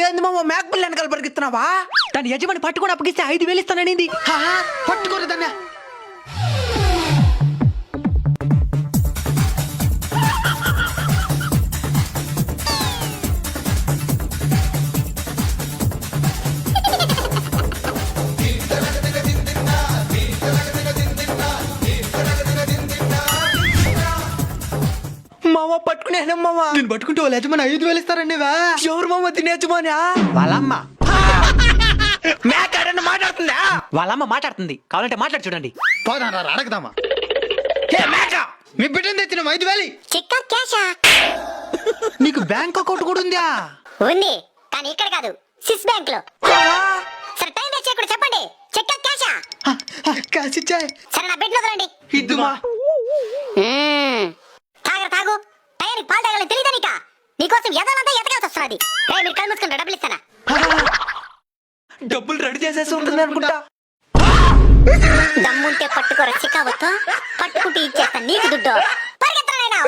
ఏంది మామ మేక పిల్ల వెనకాల పరిగెత్తున్నావా? దాని యజమాని పట్టుకొని అప్పగిస్తే 5,000 ఇస్తాననింది. పట్టుకోరు దాన్ని. మామ పట్టుకునే మామ. నేను పట్టుకుంటే వాళ్ళు యజమాని 5,000 ఇస్తారండి. ఎవరు మామ తినే యజమాని? వాళ్ళమ్మ. మేక ఎవరన్నా మాట్లాడుతుందా? వాళ్ళమ్మ మాట్లాడుతుంది, కావాలంటే మాట్లాడి చూడండి. పోదాం రా అడగదామా. ఏ మేక, మీ బిడ్డను తెచ్చిన 5,000. చిక్క క్యాషా నీకు బ్యాంక్ అకౌంట్ కూడా ఉందా? ఉంది, కానీ ఇక్కడ కాదు, సిస్ బ్యాంక్ లో. సరే టైం వేస్ట్ చేయకుండా చెప్పండి, చిక్క క్యాషా? కాసిచ్చాయ్. సరే నా బిడ్డ వదలండి. ఇద్దుమా. తాగు టైంకి పాలు తాగాలని తెలియదా నీక? నీకోసం ఎదలంతా ఎతకాల్సి వస్తున్నది. మీరు కళ్ళు మూసుకుని డబ్బులు ఇస్తానా? డబ్బులు రెడీ చేసేసి ఉంటుంది అనుకుంటా. దమ్ముంటే పట్టుకోర చిక్కావతో, పట్టుకుంటే ఇచ్చేస్తా నీకు దుడ్డు. పరిగెత్తరా నాయనా,